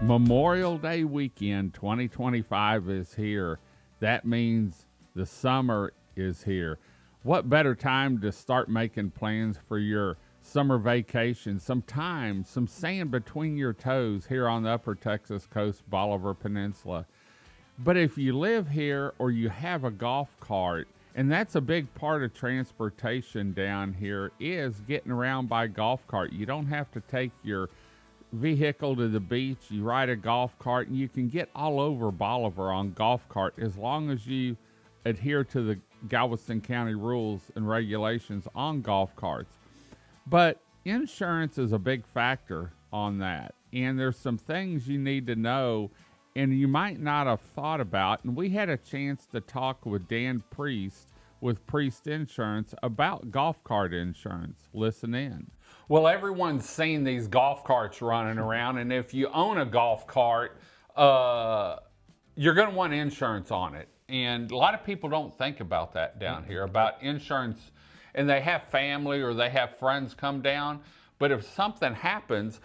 Memorial Day weekend 2025 is here. That means the summer is here. What better time to start making plans for your summer vacation? Some time, some sand between your toes here on the upper Texas coast, Bolivar Peninsula. But if you live here or you have a golf cart, and that's a big part of transportation down here, is getting around by golf cart. You don't have to take your vehicle to the beach. You ride a golf cart, and you can get all over Bolivar on golf cart as long as you adhere to the Galveston County rules and regulations on golf carts. But insurance is a big factor on that, and there's some things you need to know and you might not have thought about. And we had a chance to talk with Dan Priest with Priest Insurance about golf cart insurance. Listen in. Well, everyone's seen these golf carts running around, and if you own a golf cart, you're going to want insurance on it. And a lot of people don't think about that down here, about insurance, and they have family or they have friends come down. But if something happens,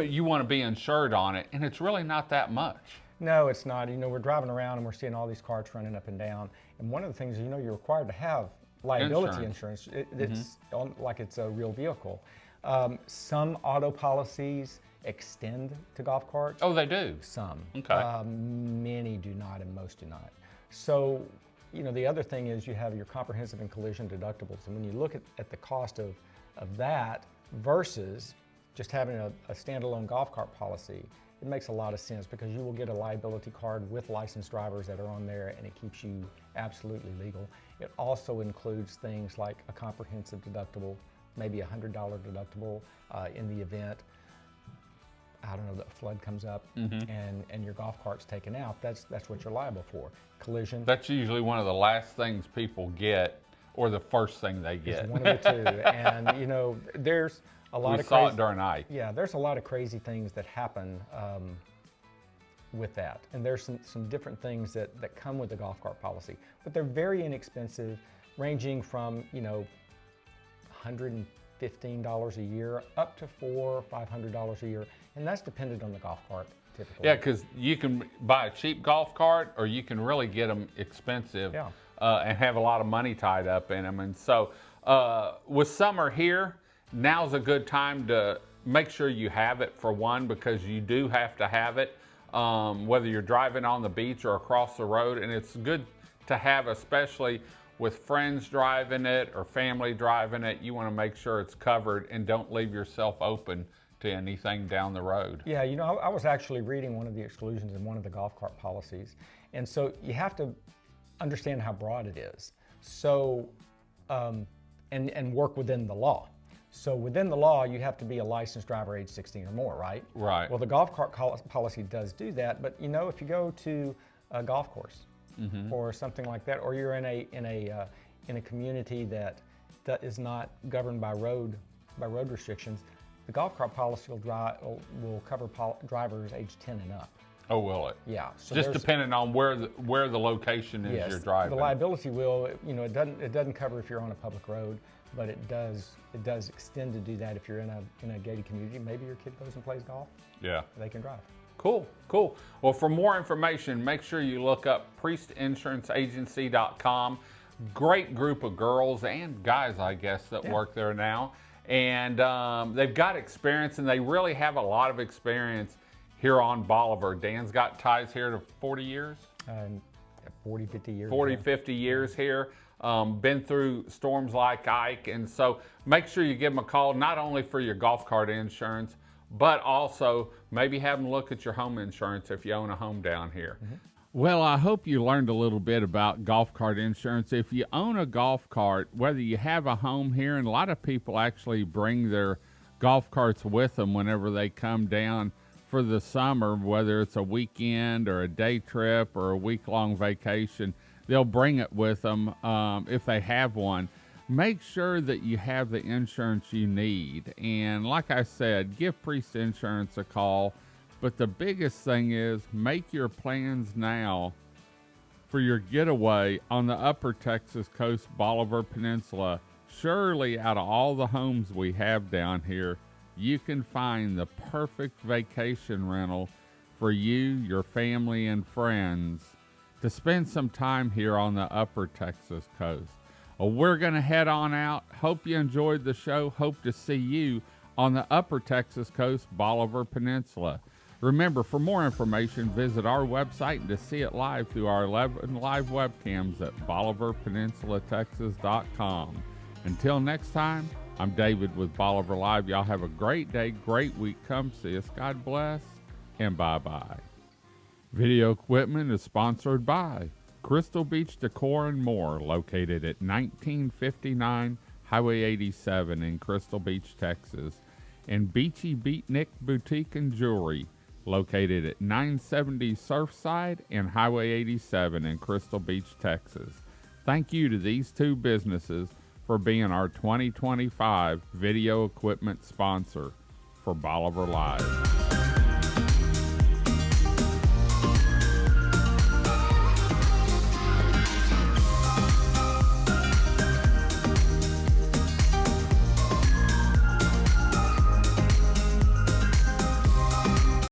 you want to be insured on it, and it's really not that much. No, it's not. You know, we're driving around and we're seeing all these carts running up and down. And one of the things, you know, you're required to have liability insurance. It's like it's a real vehicle. Some auto policies extend to golf carts. Oh, they do? Some. Okay. Many do not, and most do not. So, you know, the other thing is you have your comprehensive and collision deductibles. And when you look at the cost of that versus just having a standalone golf cart policy, it makes a lot of sense because you will get a liability card with licensed drivers that are on there, and it keeps you absolutely legal. It also includes things like a comprehensive deductible, maybe a $100 deductible in the event, I don't know, that a flood comes up and your golf cart's taken out. That's what you're liable for. Collision. That's usually one of the last things people get, or the first thing they get. It's one of the two. And you know, there's a lot we of saw crazy, it during Ike. Yeah, there's a lot of crazy things that happen with that. And there's some different things that come with the golf cart policy. But they're very inexpensive, ranging from, you know, $115 a year up to $400 or $500 a year. And that's dependent on the golf cart, typically. Yeah, because you can buy a cheap golf cart, or you can really get them expensive. Yeah. And have a lot of money tied up in them. And so with summer here, now's a good time to make sure you have it, for one, because you do have to have it, whether you're driving on the beach or across the road. And it's good to have, especially with friends driving it or family driving it. You want to make sure it's covered and don't leave yourself open to anything down the road. Yeah, you know, I was actually reading one of the exclusions in one of the golf cart policies. And so you have to understand how broad it is. So, and work within the law. So within the law, you have to be a licensed driver age 16 or more, right? Right. Well, the golf cart policy does do that, but you know, if you go to a golf course or something like that, or you're in a community that is not governed by road restrictions, the golf cart policy will cover drivers age 10 and up. Oh, will it? Yeah. So just depending on where the location is, yes, you're driving. The liability will, you know, it doesn't cover if you're on a public road, but it does extend to do that if you're in a gated community. Maybe your kid goes and plays golf. Yeah. They can drive. Cool. Well, for more information, make sure you look up priestinsuranceagency.com. Great group of girls and guys, I guess, that work there now. And they've got experience, and they really have a lot of experience here on Bolivar. Dan's got ties here to 40 years? 40, 50 years. 40, 50 years here. Been through storms like Ike. And so make sure you give them a call, not only for your golf cart insurance, but also maybe have them look at your home insurance if you own a home down here. Well, I hope you learned a little bit about golf cart insurance. If you own a golf cart, whether you have a home here, and a lot of people actually bring their golf carts with them whenever they come down for the summer, whether it's a weekend or a day trip or a week-long vacation, they'll bring it with them if they have one. Make sure that you have the insurance you need. And like I said, give Priest Insurance a call. But the biggest thing is make your plans now for your getaway on the upper Texas coast, Bolivar Peninsula. Surely out of all the homes we have down here, you can find the perfect vacation rental for you, your family, and friends to spend some time here on the upper Texas coast. Well, we're going to head on out. Hope you enjoyed the show. Hope to see you on the upper Texas coast, Bolivar Peninsula. Remember, for more information, visit our website and to see it live through our 11 live webcams at BolivarPeninsulaTexas.com. Until next time, I'm David with Bolivar Live. Y'all have a great day, great week. Come see us. God bless, and bye-bye. Video equipment is sponsored by Crystal Beach Decor and More, located at 1959 Highway 87 in Crystal Beach, Texas, and Beachy Beatnik Boutique and Jewelry, located at 970 Surfside and Highway 87 in Crystal Beach, Texas. Thank you to these two businesses for being our 2025 video equipment sponsor for Bolivar Live.